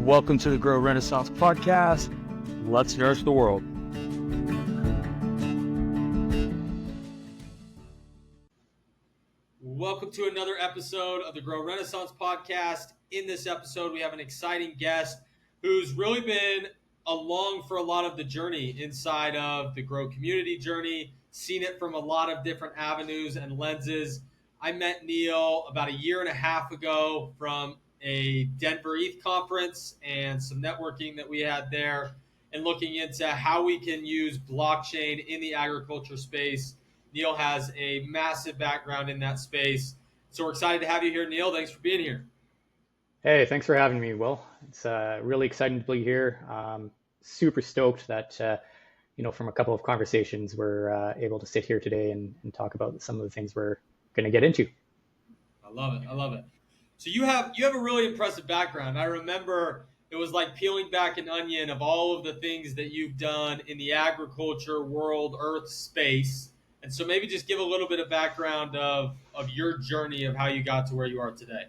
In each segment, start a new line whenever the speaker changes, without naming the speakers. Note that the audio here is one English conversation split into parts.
Welcome to the Grow Renaissance podcast. Let's nourish the world.
Welcome to another episode of the Grow Renaissance podcast. In this episode, we have an exciting guest who's really been along for a lot of the journey inside of the Grow community journey, seen it from a lot of different avenues and lenses. I met Neil about a year and a half ago from a Denver ETH conference and some networking that we had there, and looking into how we can use blockchain in the agriculture space. Neil has a massive background in that space. So we're excited to have you here, Neil. Thanks for being here.
Hey, thanks for having me, Will. It's really exciting to be here. Super stoked that, from a couple of conversations, we're able to sit here today and talk about some of the things we're going to get into.
I love it. So you have a really impressive background. I remember it was like peeling back an onion of all of the things that you've done in the agriculture world, earth space. And so maybe just give a little bit of background of your journey of how you got to where you are today.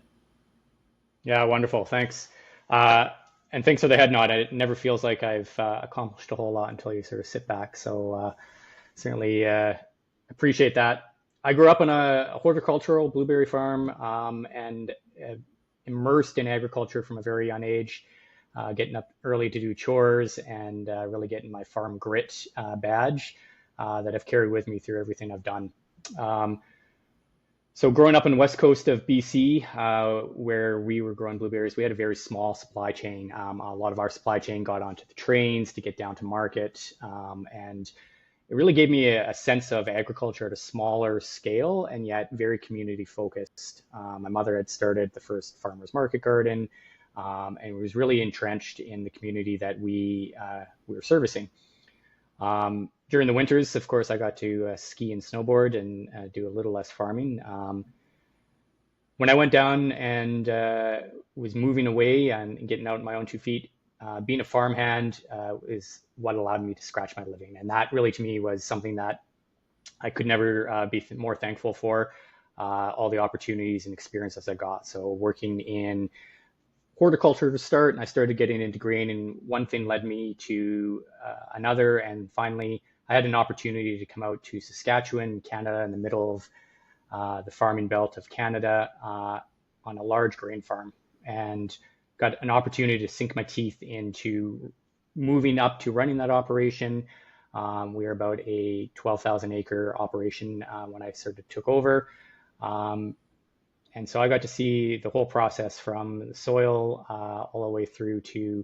Yeah, wonderful. Thanks. And thanks for the head nod. It never feels like I've accomplished a whole lot until you sort of sit back. So certainly appreciate that. I grew up on a horticultural blueberry farm and immersed in agriculture from a very young age, getting up early to do chores and really getting my farm grit badge that I've carried with me through everything I've done. So growing up on the west coast of BC, where we were growing blueberries, we had a very small supply chain. A lot of our supply chain got onto the trains to get down to market, and it really gave me a sense of agriculture at a smaller scale and yet very community focused. My mother had started the first farmers market garden and was really entrenched in the community that we were servicing. During the winters, of course, I got to ski and snowboard and do a little less farming. When I went down and was moving away and getting out on my own 2 feet, being a farmhand is what allowed me to scratch my living. And that really, to me, was something that I could never be more thankful for, all the opportunities and experiences I got. So working in horticulture to start, and I started getting into grain, and one thing led me to another. And finally, I had an opportunity to come out to Saskatchewan, Canada, in the middle of the farming belt of Canada on a large grain farm, and got an opportunity to sink my teeth into moving up to running that operation. We were about a 12,000 acre operation when I took over. And so I got to see the whole process from the soil all the way through to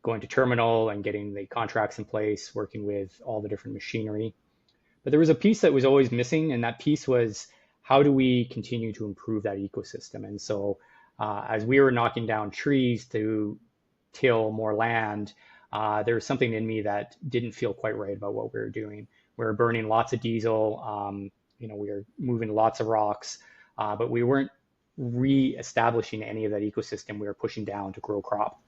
going to terminal and getting the contracts in place, working with all the different machinery. But there was a piece that was always missing, and that piece was, how do we continue to improve that ecosystem? And so as we were knocking down trees to till more land, there was something in me that didn't feel quite right about what we were doing. We were burning lots of diesel, we were moving lots of rocks, but we weren't re-establishing any of that ecosystem we were pushing down to grow crop.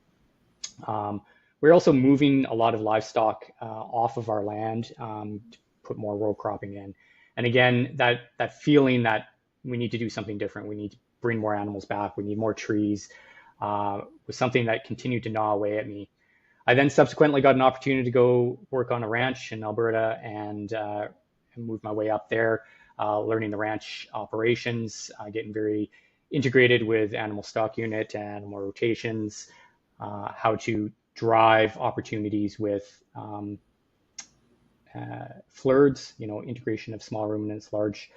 We're also moving a lot of livestock off of our land to put more row cropping in. And again, that feeling that we need to do something different, we need to bring more animals back, we need more trees, was something that continued to gnaw away at me. I then subsequently got an opportunity to go work on a ranch in Alberta and move my way up there, learning the ranch operations, getting very integrated with animal stock unit, animal rotations, how to drive opportunities with flirts, integration of small ruminants, large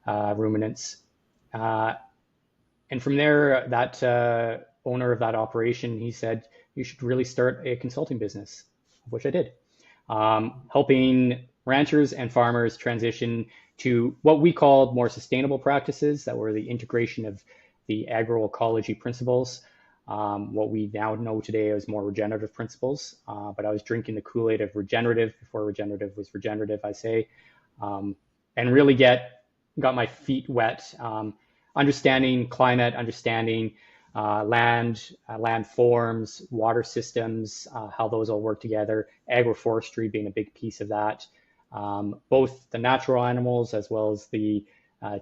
ruminants. And from there, that owner of that operation, he said, you should really start a consulting business, which I did, helping ranchers and farmers transition to what we called more sustainable practices that were the integration of the agroecology principles, what we now know today as more regenerative principles. But I was drinking the Kool-Aid of regenerative before regenerative was regenerative, I say, and really got my feet wet, understanding climate, understanding land forms, water systems, how those all work together, agroforestry being a big piece of that, both the natural animals as well as the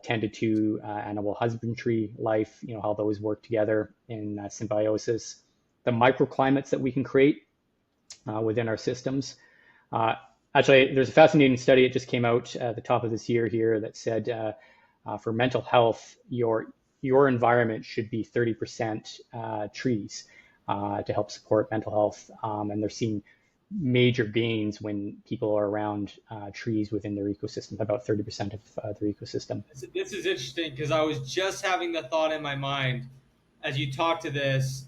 tended to animal husbandry life, how those work together in symbiosis. the microclimates that we can create within our systems. Uh, Actually, there's a fascinating study that just came out at the top of this year here that said for mental health, your environment should be 30% trees to help support mental health. And they're seeing major gains when people are around trees within their ecosystem, about 30% of their ecosystem.
This is interesting because I was just having the thought in my mind as you talk to this.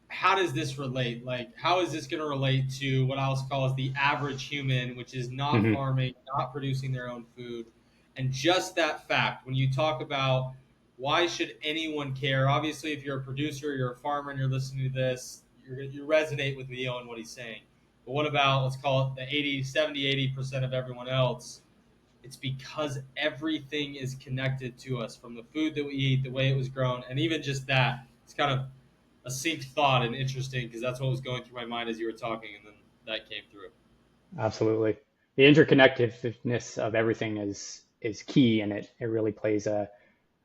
How does this relate? Like, how is this going to relate to what I'll call as the average human, which is not
Mm-hmm.
farming, not producing their own food? And just that fact, when you talk about why should anyone care? Obviously, if you're a producer, you're a farmer, and you're listening to this, you resonate with Leo and what he's saying. But what about, let's call it the 80% of everyone else? It's because everything is connected to us, from the food that we eat, the way it was grown, and even just that. It's kind of a sync thought and interesting because that's what was going through my mind as you were talking, and then that came through.
Absolutely. The interconnectedness of everything is key, and it really plays a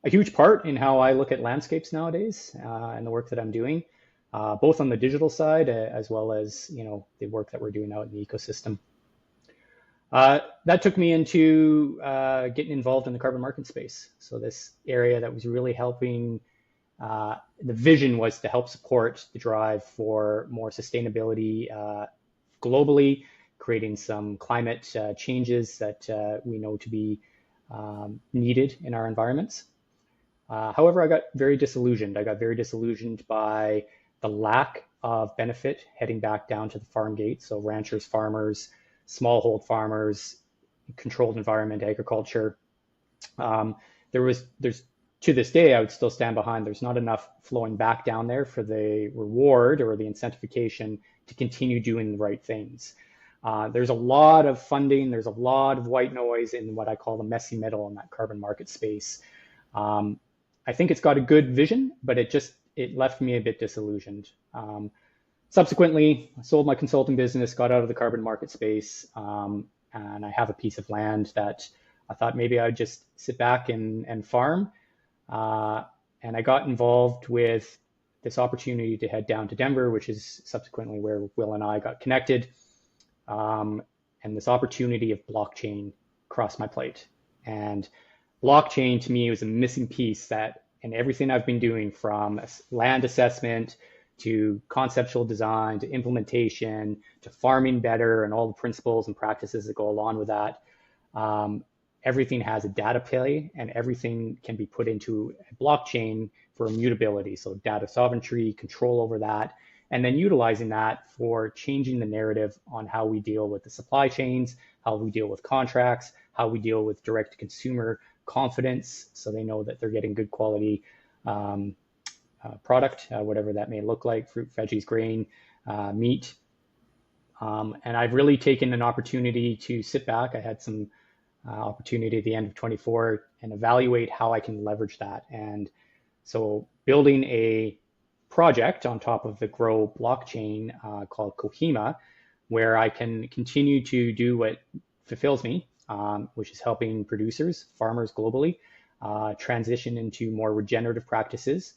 huge part in how I look at landscapes nowadays and the work that I'm doing, both on the digital side as well as the work that we're doing out in the ecosystem. That took me into getting involved in the carbon market space. So this area that was really helping. The vision was to help support the drive for more sustainability globally, creating some climate changes that we know to be needed in our environments. However, I got very disillusioned. I got very disillusioned by the lack of benefit heading back down to the farm gate. So ranchers, farmers, smallhold farmers, controlled environment agriculture. There's to this day, I would still stand behind. There's not enough flowing back down there for the reward or the incentivization to continue doing the right things. There's a lot of funding. There's a lot of white noise in what I call the messy middle in that carbon market space. I think it's got a good vision, but it left me a bit disillusioned. Subsequently, I sold my consulting business, got out of the carbon market space, and I have a piece of land that I thought maybe I'd just sit back and farm. And I got involved with this opportunity to head down to Denver, which is subsequently where Will and I got connected. And this opportunity of blockchain crossed my plate. And blockchain to me was a missing piece that in everything I've been doing, from land assessment to conceptual design to implementation to farming better and all the principles and practices that go along with that. Everything has a data play, and everything can be put into a blockchain for immutability. So data sovereignty, control over that, and then utilizing that for changing the narrative on how we deal with the supply chains, how we deal with contracts, how we deal with direct consumer confidence, so they know that they're getting good quality product, whatever that may look like, fruit, veggies, grain, meat. And I've really taken an opportunity to sit back. I had some opportunity at the end of 24 and evaluate how I can leverage that. And so building a project on top of the Grow blockchain called Kohima, where I can continue to do what fulfills me, which is helping producers, farmers globally, transition into more regenerative practices,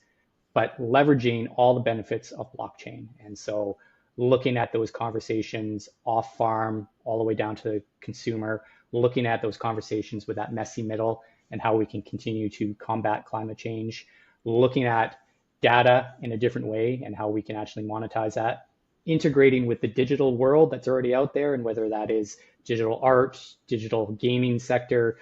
but leveraging all the benefits of blockchain. And so looking at those conversations off farm all the way down to the consumer, looking at those conversations with that messy middle and how we can continue to combat climate change, looking at data in a different way and how we can actually monetize that, integrating with the digital world that's already out there, and whether that is digital art, digital gaming sector,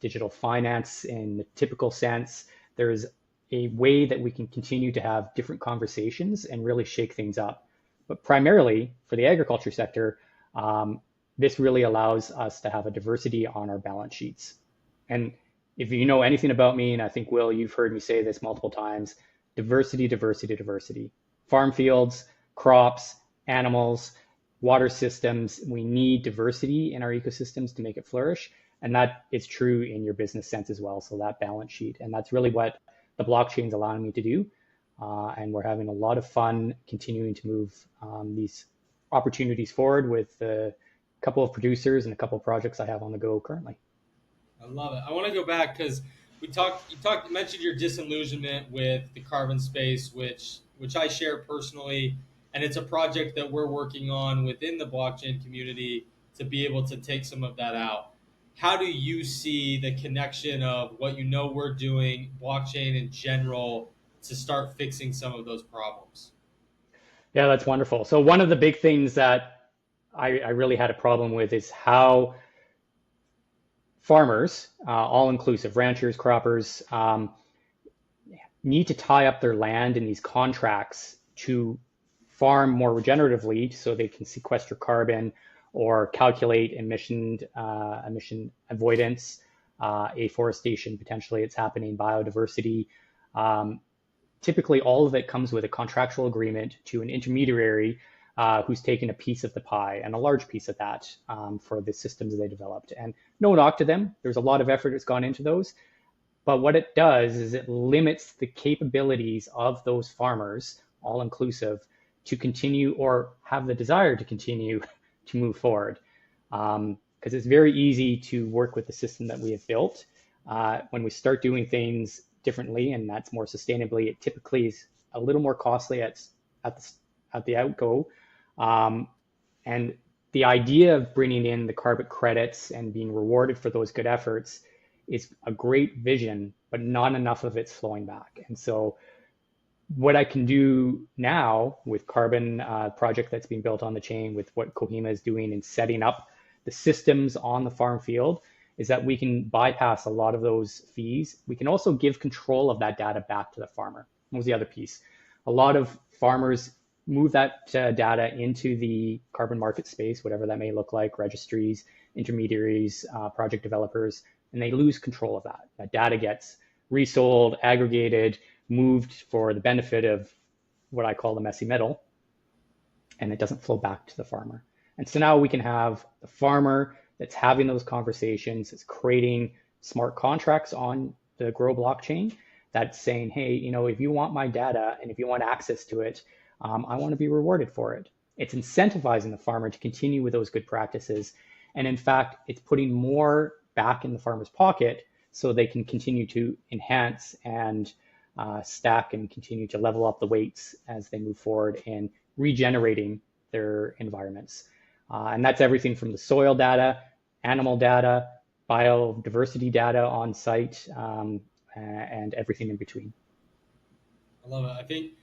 digital finance in the typical sense. There's a way that we can continue to have different conversations and really shake things up. But primarily for the agriculture sector, this really allows us to have a diversity on our balance sheets. And if you know anything about me, and I think, Will, you've heard me say this multiple times, diversity, diversity, diversity. Farm fields, crops, animals, water systems, we need diversity in our ecosystems to make it flourish. And that is true in your business sense as well. So that balance sheet. And that's really what the blockchain is allowing me to do. And we're having a lot of fun continuing to move these opportunities forward with a couple of producers and a couple of projects I have on the go currently.
I love it. I want to go back because you mentioned your disillusionment with the carbon space, which which I share personally. And it's a project that we're working on within the blockchain community to be able to take some of that out. How do you see the connection of what you know we're doing, blockchain in general, to start fixing some of those problems?
Yeah, that's wonderful. So one of the big things that I really had a problem with is how farmers, all inclusive, ranchers, croppers, need to tie up their land in these contracts to farm more regeneratively so they can sequester carbon or calculate emission avoidance, afforestation, potentially it's happening, biodiversity. Um, Typically, all of it comes with a contractual agreement to an intermediary who's taken a piece of the pie and a large piece of that for the systems they developed. And no knock to them. There's a lot of effort that's gone into those. But what it does is it limits the capabilities of those farmers, all inclusive, to continue or have the desire to continue to move forward. Because it's very easy to work with the system that we have built. When we start doing things differently, and that's more sustainably, it typically is a little more costly at the outgo. And the idea of bringing in the carbon credits and being rewarded for those good efforts is a great vision, but not enough of it's flowing back. And so what I can do now with Carbon project that's being built on the chain, with what Kohima is doing in setting up the systems on the farm field, is that we can bypass a lot of those fees. We can also give control of that data back to the farmer. What was the other piece? A lot of farmers move that data into the carbon market space, whatever that may look like, registries, intermediaries, project developers, and they lose control of that. That data gets resold, aggregated, moved for the benefit of what I call the messy middle, and it doesn't flow back to the farmer. And so now we can have the farmer that's having those conversations, it's creating smart contracts on the Grow blockchain that's saying, hey, if you want my data and if you want access to it, I want to be rewarded for it. It's incentivizing the farmer to continue with those good practices. And in fact, it's putting more back in the farmer's pocket so they can continue to enhance and stack and continue to level up the weights as they move forward in regenerating their environments. And that's everything from the soil data, animal data, biodiversity data on site, and everything in between.
I love it. I think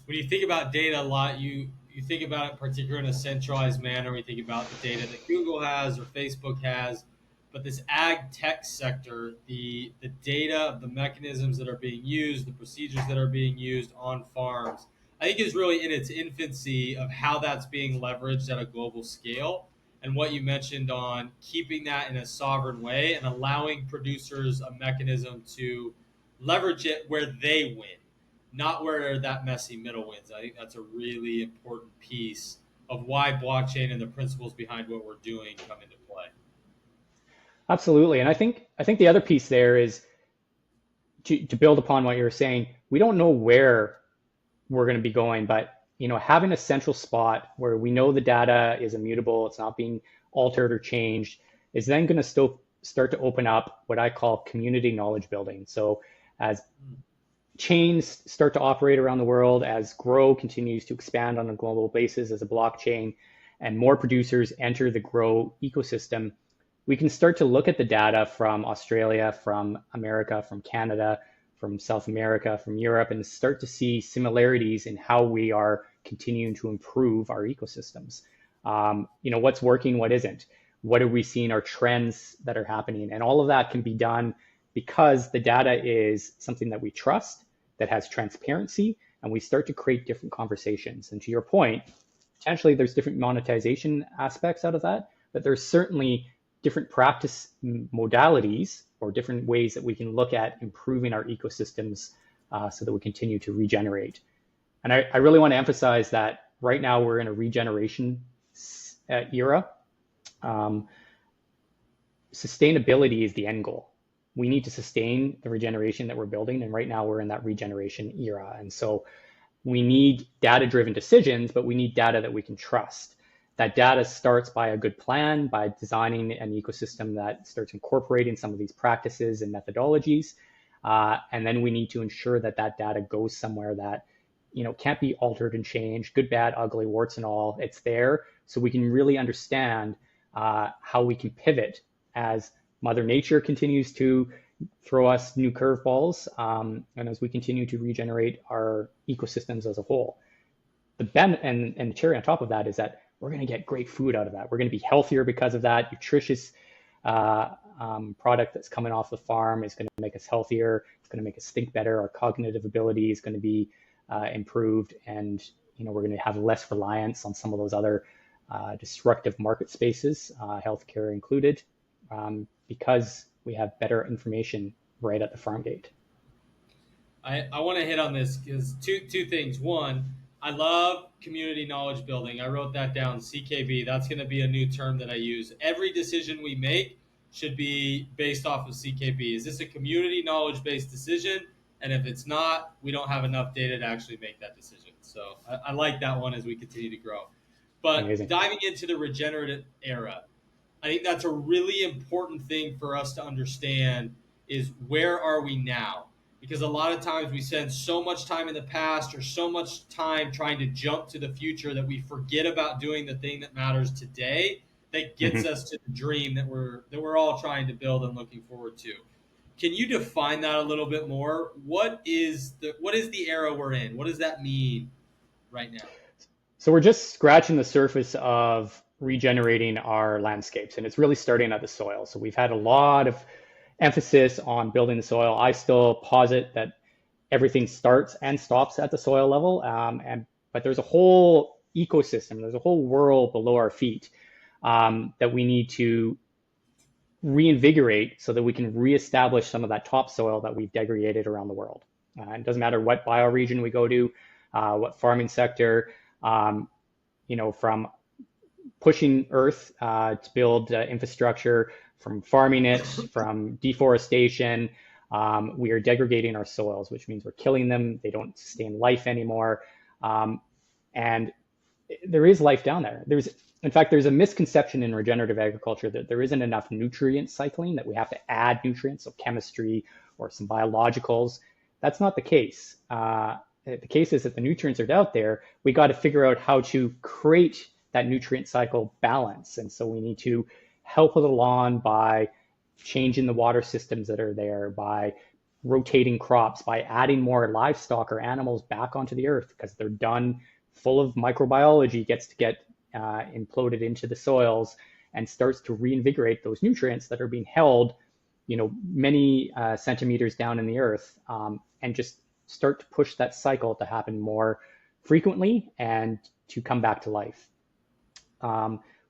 when you think about data a lot, you think about it particularly in a centralized manner. We think about the data that Google has or Facebook has, but this ag tech sector, the data, the mechanisms that are being used, the procedures that are being used on farms, I think is really in its infancy of how that's being leveraged at a global scale. And what you mentioned on keeping that in a sovereign way and allowing producers a mechanism to leverage it where they win, not where that messy middle wins. I think that's a really important piece of why blockchain and the principles behind what we're doing come into play.
Absolutely. And I think the other piece there is to build upon what you were saying. We don't know where we're going to be going, but having a central spot where we know the data is immutable, it's not being altered or changed, is then going to start to open up what I call community knowledge building. So as chains start to operate around the world, as Grow continues to expand on a global basis as a blockchain, and more producers enter the Grow ecosystem, we can start to look at the data from Australia, from America, from Canada, from South America, from Europe, and start to see similarities in how we are continuing to improve our ecosystems. What's working, what isn't? What are we seeing are trends that are happening? And all of that can be done because the data is something that we trust, that has transparency, and we start to create different conversations. And to your point, potentially there's different monetization aspects out of that, but there's certainly different practice modalities or different ways that we can look at improving our ecosystems so that we continue to regenerate. And I really want to emphasize that right now we're in a regeneration era. Sustainability is the end goal. We need to sustain the regeneration that we're building. And right now we're in that regeneration era. And so we need data-driven decisions, but we need data that we can trust. That data starts by a good plan, by designing an ecosystem that starts incorporating some of these practices and methodologies. And then we need to ensure that that data goes somewhere that can't be altered and changed, good, bad, ugly, warts and all. It's there so we can really understand how we can pivot as Mother Nature continues to throw us new curveballs, and as we continue to regenerate our ecosystems as a whole. And the cherry on top of that is that we're going to get great food out of that. We're going to be healthier because of that. Nutritious product that's coming off the farm is going to make us healthier. It's going to make us think better. Our cognitive ability is going to be improved, and we're going to have less reliance on some of those other disruptive market spaces, healthcare included, because we have better information right at the farm gate.
I want to hit on this because two things. One, I love community knowledge building. I wrote that down, CKB. That's going to be a new term that I use. Every decision we make should be based off of CKB. Is this a community knowledge based decision? And if it's not, we don't have enough data to actually make that decision. So I like that one as we continue to grow. But
Amazing.
Diving into the regenerative era, I think that's a really important thing for us to understand is where are we now? Because a lot of times we spend so much time in the past or so much time trying to jump to the future that we forget about doing the thing that matters today that gets us to the dream that we're all trying to build and looking forward to. Can you define that a little bit more? What is the era we're in? What does that mean right now?
So we're just scratching the surface of regenerating our landscapes, and it's really starting at the soil. So we've had a lot of emphasis on building the soil. I still posit that everything starts and stops at the soil level, but there's a whole ecosystem, there's a whole world below our feet that we need to reinvigorate so that we can reestablish some of that topsoil that we've degraded around the world. It doesn't matter what bioregion we go to, what farming sector, from pushing earth to build infrastructure, from farming it, from deforestation, we are degrading our soils, which means we're killing them. They don't sustain life anymore. And there is life down there. In fact, there's a misconception in regenerative agriculture that there isn't enough nutrient cycling, that we have to add nutrients, so chemistry or some biologicals. That's not the case. The case is that the nutrients are out there. We got to figure out how to create that nutrient cycle balance. And so we need to help it along by changing the water systems that are there, by rotating crops, by adding more livestock or animals back onto the earth because they're done full of microbiology, gets to get imploded into the soils and starts to reinvigorate those nutrients that are being held, many centimeters down in the earth, and just start to push that cycle to happen more frequently and to come back to life.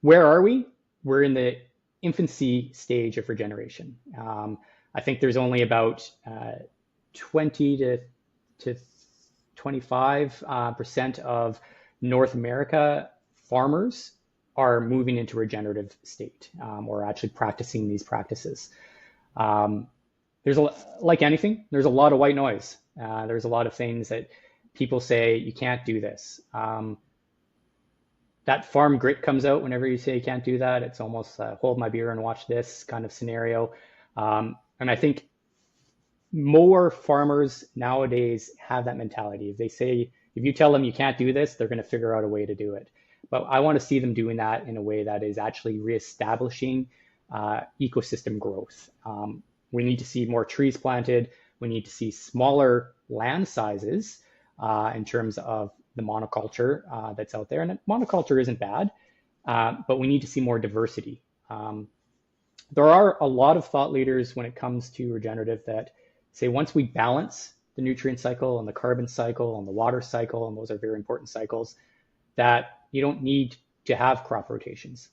Where are we? We're in the infancy stage of regeneration. I think there's only about 20 to 25% of North America farmers are moving into regenerative state or actually practicing these practices. Like anything, there's a lot of white noise. There's a lot of things that people say, you can't do this. That farm grit comes out whenever you say you can't do that. It's almost hold my beer and watch this kind of scenario. And I think more farmers nowadays have that mentality. If you tell them you can't do this, they're going to figure out a way to do it. But I want to see them doing that in a way that is actually reestablishing ecosystem growth. We need to see more trees planted. We need to see smaller land sizes in terms of the monoculture that's out there. And monoculture isn't bad, but we need to see more diversity. There are a lot of thought leaders when it comes to regenerative that say once we balance the nutrient cycle and the carbon cycle and the water cycle, and those are very important cycles, that you don't need to have crop rotations.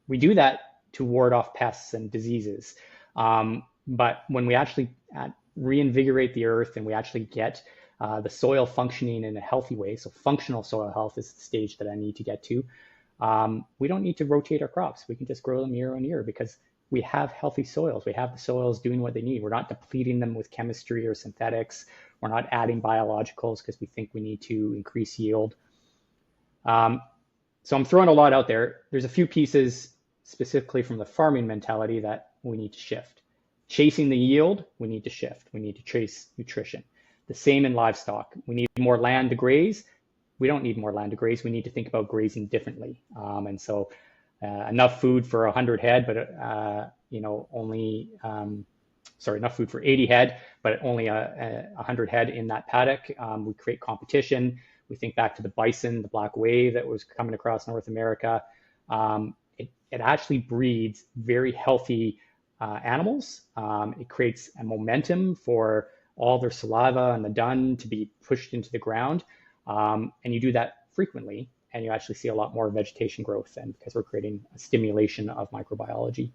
We do that to ward off pests and diseases. But when we actually reinvigorate the earth and we actually get the soil functioning in a healthy way, so functional soil health is the stage that I need to get to, we don't need to rotate our crops. We can just grow them year on year because we have healthy soils. We have the soils doing what they need. We're not depleting them with chemistry or synthetics. We're not adding biologicals because we think we need to increase yield. So I'm throwing a lot out there. There's a few pieces specifically from the farming mentality that we need to shift. Chasing the yield, we need to shift. We need to chase nutrition. The same in livestock. We need more land to graze. We don't need more land to graze. We need to think about grazing differently. And so enough food for 100 head, but enough food for 80 head, but only 100 head in that paddock. We create competition. We think back to the bison, the black wave that was coming across North America. It actually breeds very healthy animals. It creates a momentum for all their saliva and the dung to be pushed into the ground. And you do that frequently, and you actually see a lot more vegetation growth, and because we're creating a stimulation of microbiology.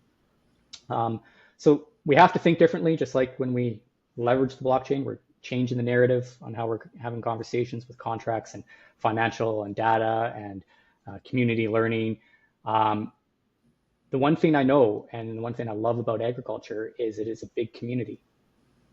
So we have to think differently, just like when we leverage the blockchain, we're changing the narrative on how we're having conversations with contracts and financial and data and community learning. The one thing I know, and the one thing I love about agriculture, is it is a big community.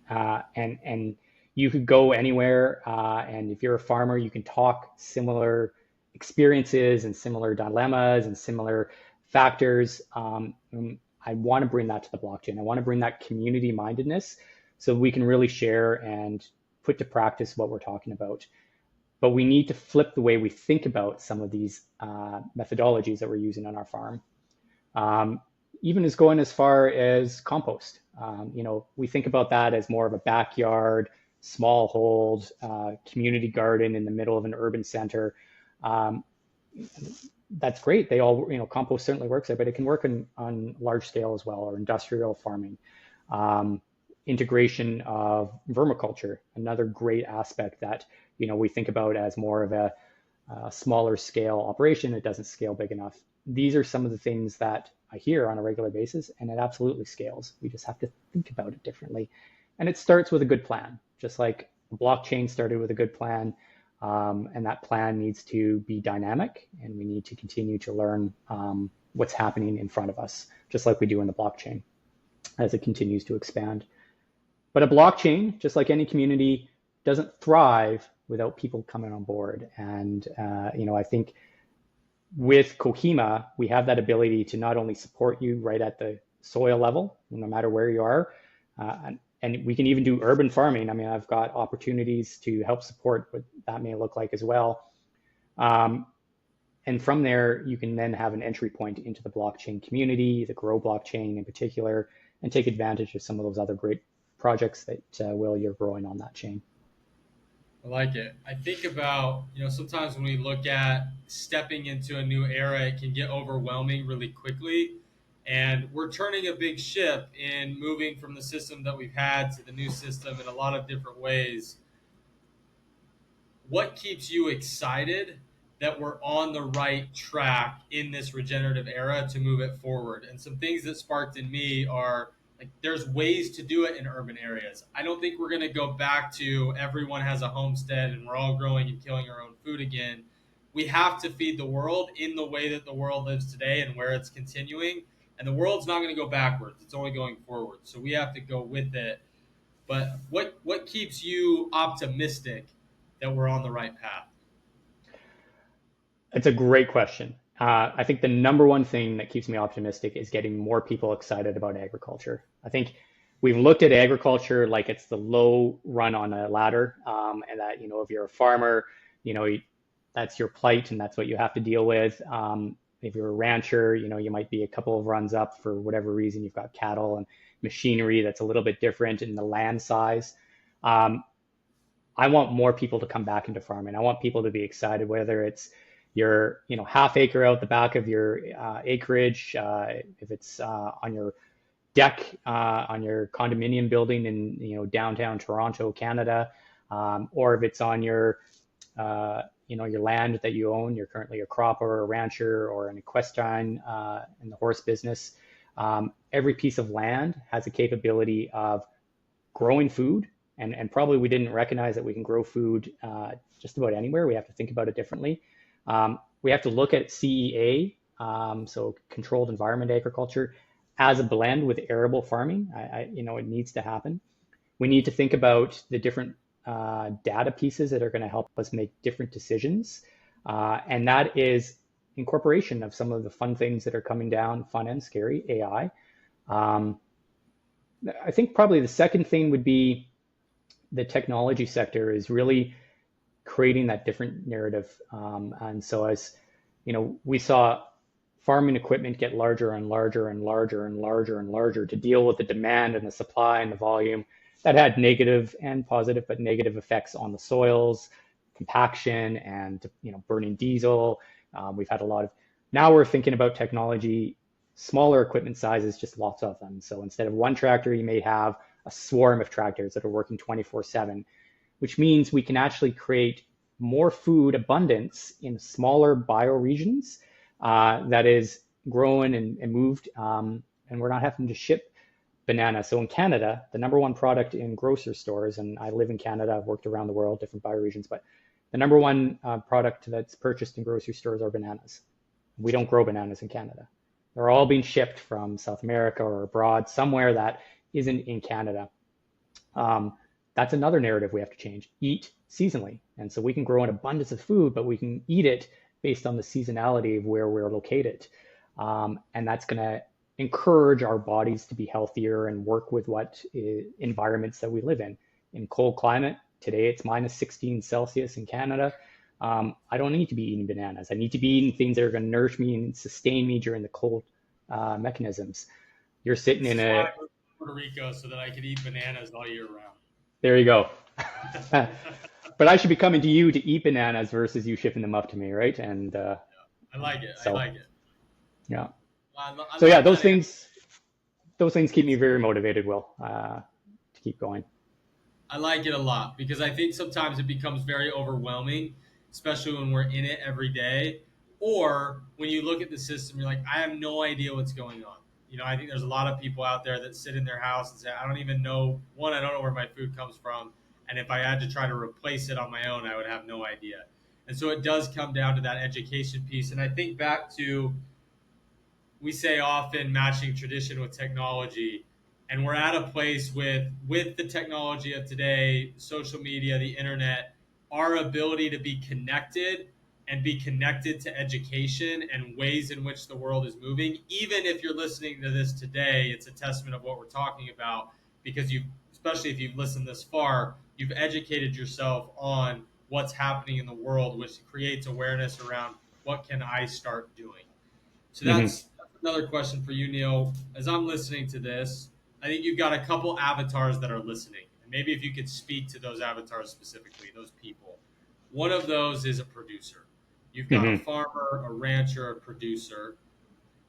And you could go anywhere, and if you're a farmer, you can talk similar experiences and similar dilemmas and similar factors. I want to bring that to the blockchain. I want to bring that community mindedness so we can really share and put to practice what we're talking about. But we need to flip the way we think about some of these methodologies that we're using on our farm. Even as going as far as compost. We think about that as more of a backyard, small hold, community garden in the middle of an urban center. That's great. They all, compost certainly works there, but it can work on large scale as well, or industrial farming. Integration of vermiculture, another great aspect that, we think about as more of a smaller scale operation. It doesn't scale big enough. These are some of the things that I hear on a regular basis, and it absolutely scales. We just have to think about it differently. And it starts with a good plan, just like the blockchain started with a good plan. And that plan needs to be dynamic, and we need to continue to learn what's happening in front of us, just like we do in the blockchain as it continues to expand. But a blockchain, just like any community, doesn't thrive without people coming on board. And, I think with Kohima, we have that ability to not only support you right at the soil level, no matter where you are, and we can even do urban farming. I mean, I've got opportunities to help support what that may look like as well. And from there, you can then have an entry point into the blockchain community, the Grow blockchain in particular, and take advantage of some of those other great projects that, Will, you're growing on that chain.
I like it. I think about, sometimes when we look at stepping into a new era, it can get overwhelming really quickly. And we're turning a big ship in moving from the system that we've had to the new system in a lot of different ways. What keeps you excited that we're on the right track in this regenerative era to move it forward? And some things that sparked in me are, like, there's ways to do it in urban areas. I don't think we're going to go back to everyone has a homestead and we're all growing and killing our own food again. We have to feed the world in the way that the world lives today and where it's continuing. And the world's not going to go backwards. It's only going forward. So we have to go with it. But what keeps you optimistic that we're on the right path?
It's a great question. I think the number one thing that keeps me optimistic is getting more people excited about agriculture. I think we've looked at agriculture like it's the low run on a ladder, and that, if you're a farmer, that's your plight and that's what you have to deal with. If you're a rancher, you might be a couple of runs up for whatever reason. You've got cattle and machinery that's a little bit different in the land size. I want more people to come back into farming. I want people to be excited, whether it's your half acre out the back of your acreage, if it's on your deck on your condominium building in downtown Toronto, Canada, or if it's on your your land that you own. You're currently a cropper or a rancher or an equestrian in the horse business. Every piece of land has a capability of growing food, and probably we didn't recognize that we can grow food just about anywhere. We have to think about it differently. We have to look at CEA, so controlled environment agriculture, as a blend with arable farming. It needs to happen. We need to think about the different data pieces that are going to help us make different decisions. And that is incorporation of some of the fun things that are coming down, fun and scary, AI. I think probably the second thing would be the technology sector is really creating that different narrative. And so as we saw farming equipment get larger and larger and larger and larger and larger to deal with the demand and the supply and the volume that had negative and positive, but negative effects on the soils, compaction, and burning diesel. We've had a lot of, now we're thinking about technology, smaller equipment sizes, just lots of them. So instead of one tractor, you may have a swarm of tractors that are working 24/7, which means we can actually create more food abundance in smaller bioregions that is grown and moved, and we're not having to ship bananas. So in Canada, the number one product in grocery stores, and I live in Canada, I've worked around the world, different bioregions, but the number one product that's purchased in grocery stores are bananas. We don't grow bananas in Canada. They're all being shipped from South America or abroad, somewhere that isn't in Canada. That's another narrative we have to change. Eat seasonally. And so we can grow an abundance of food, but we can eat it based on the seasonality of where we're located. And that's going to encourage our bodies to be healthier and work with what environments that we live in. In cold climate, today it's minus 16 Celsius in Canada. I don't need to be eating bananas. I need to be eating things that are going to nourish me and sustain me during the cold mechanisms. You're sitting in a
Puerto Rico so that I could eat bananas all year round.
There you go. But I should be coming to you to eat bananas versus you shipping them up to me, right? And
yeah, I like it.
So,
I like it.
Yeah.
So
yeah, those things keep me very motivated, Will, to keep going.
I like it a lot because I think sometimes it becomes very overwhelming, especially when we're in it every day, or when you look at the system, you're like, I have no idea what's going on. I think there's a lot of people out there that sit in their house and say, I don't even know, one, I don't know where my food comes from. And if I had to try to replace it on my own, I would have no idea. And so it does come down to that education piece. And I think back to, we say often matching tradition with technology. And we're at a place with the technology of today, social media, the internet, our ability to be connected and be connected to education and ways in which the world is moving. Even if you're listening to this today, it's a testament of what we're talking about because especially if you've listened this far, you've educated yourself on what's happening in the world, which creates awareness around what can I start doing. So that's another question for you, Neil. As I'm listening to this, I think you've got a couple avatars that are listening. And maybe if you could speak to those avatars specifically, those people. One of those is a producer. You've got a farmer, a rancher, a producer.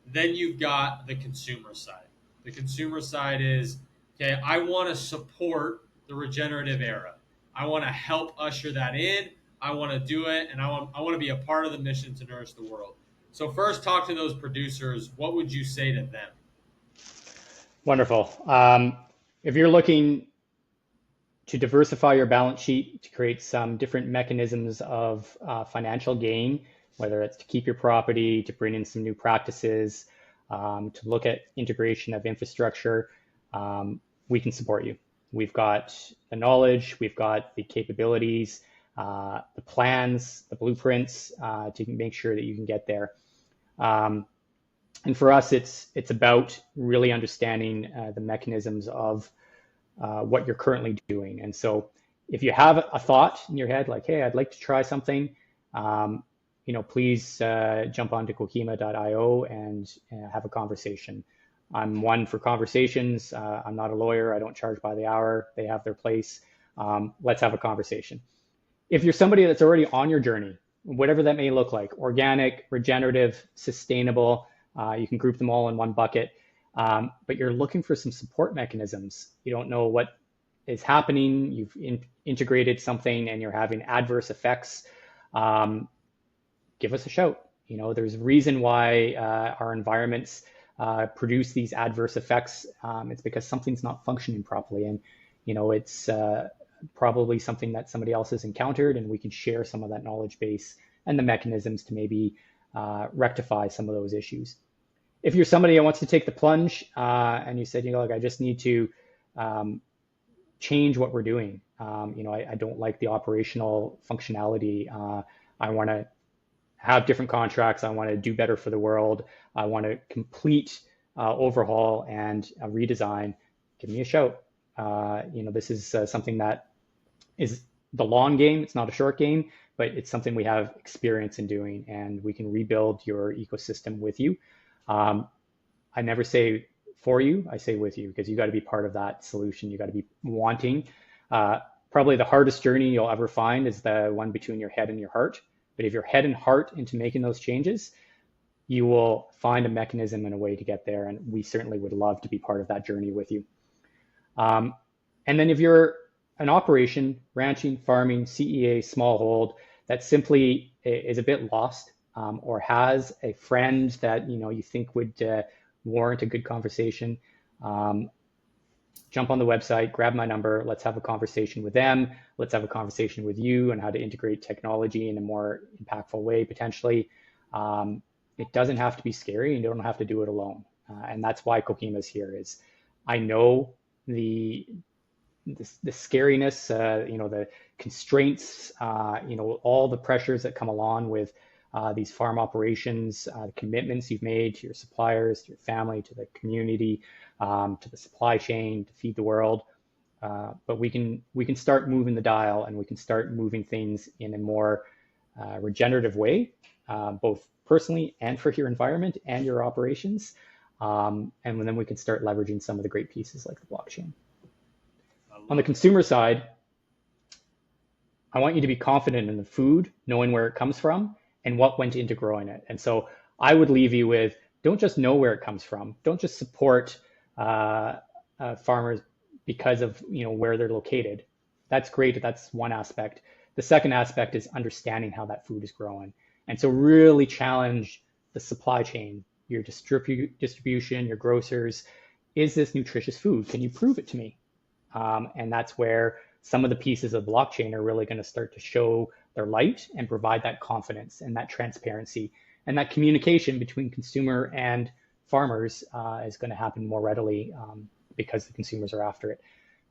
Then you've got the consumer side. The consumer side is, okay, I want to support the regenerative era. I want to help usher that in. I want to do it, and I want to be a part of the mission to nourish the world. So first, talk to those producers. What would you say to them?
Wonderful. If you're looking to diversify your balance sheet, to create some different mechanisms of financial gain, whether it's to keep your property, to bring in some new practices, to look at integration of infrastructure, we can support you. We've got the knowledge, we've got the capabilities, the plans, the blueprints to make sure that you can get there. And for us, it's about really understanding the mechanisms of what you're currently doing. And so if you have a thought in your head, like, hey, I'd like to try something, please jump onto coquima.io and have a conversation. I'm one for conversations. I'm not a lawyer. I don't charge by the hour. They have their place. Let's have a conversation. If you're somebody that's already on your journey, whatever that may look like, organic, regenerative, sustainable, you can group them all in one bucket. But you're looking for some support mechanisms. You don't know what is happening. You've integrated something and you're having adverse effects. Give us a shout. There's a reason why our environments produce these adverse effects. It's because something's not functioning properly. And, it's probably something that somebody else has encountered, and we can share some of that knowledge base and the mechanisms to maybe rectify some of those issues. If you're somebody that wants to take the plunge and you said, look, I just need to change what we're doing. I don't like the operational functionality. I want to have different contracts. I want to do better for the world. I want to complete overhaul and redesign. Give me a shout. This is something that is the long game. It's not a short game, but it's something we have experience in doing, and we can rebuild your ecosystem with you. I never say for you, I say with you, because you got to be part of that solution. You got to be wanting. Probably the hardest journey you'll ever find is the one between your head and your heart. But if your head and heart into making those changes, you will find a mechanism and a way to get there. And we certainly would love to be part of that journey with you. And then if you're an operation, ranching, farming, CEA, smallhold, that simply is a bit lost, or has a friend that you think would warrant a good conversation, jump on the website, grab my number, let's have a conversation with them. Let's have a conversation with you on how to integrate technology in a more impactful way, potentially. It doesn't have to be scary, and you don't have to do it alone. And that's why Cohima's here. Is I know the scariness, the constraints, all the pressures that come along with these farm operations, commitments you've made to your suppliers, to your family, to the community, to the supply chain, to feed the world. But we can start moving the dial, and we can start moving things in a more regenerative way, both personally and for your environment and your operations. And then we can start leveraging some of the great pieces like the blockchain. On the consumer side, I want you to be confident in the food, knowing where it comes from and what went into growing it. And so I would leave you with, don't just know where it comes from. Don't just support farmers because of where they're located. That's great. That's one aspect. The second aspect is understanding how that food is growing. And so really challenge the supply chain, your distribution, your grocers. Is this nutritious food? Can you prove it to me? And that's where some of the pieces of blockchain are really going to start to show their light and provide that confidence and that transparency. And that communication between consumer and farmers is going to happen more readily because the consumers are after it.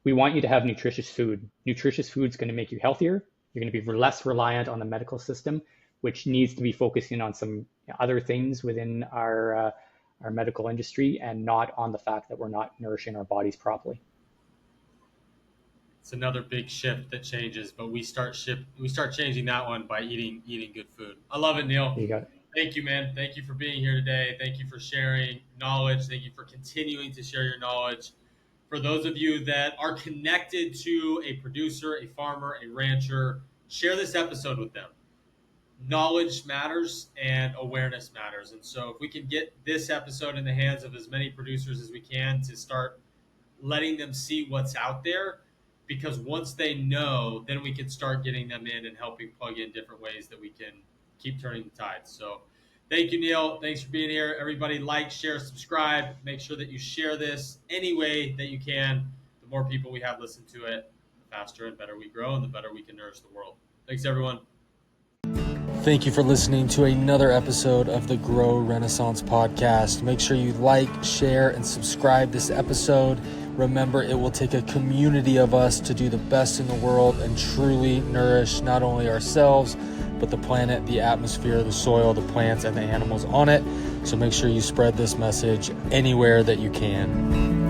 We want you to have nutritious food. Nutritious food is going to make you healthier. You're going to be less reliant on the medical system, which needs to be focusing on some other things within our medical industry, and not on the fact that we're not nourishing our bodies properly.
It's another big shift that changes, but we start changing that one by eating good food. I love it, Neil.
You got it.
Thank you, man. Thank you for being here today. Thank you for sharing knowledge. Thank you for continuing to share your knowledge. For those of you that are connected to a producer, a farmer, a rancher, share this episode with them. Knowledge matters and awareness matters. And so if we can get this episode in the hands of as many producers as we can to start letting them see what's out there, because once they know, then we can start getting them in and helping plug in different ways that we can keep turning the tide. So thank you, Neil. Thanks for being here. Everybody like, share, subscribe. Make sure that you share this any way that you can. The more people we have listen to it, the faster and better we grow, and the better we can nourish the world. Thanks, everyone. Thank you for listening to another episode of the Grow Renaissance podcast. Make sure you like, share, and subscribe this episode. Remember, it will take a community of us to do the best in the world and truly nourish not only ourselves, but the planet, the atmosphere, the soil, the plants, and the animals on it. So make sure you spread this message anywhere that you can.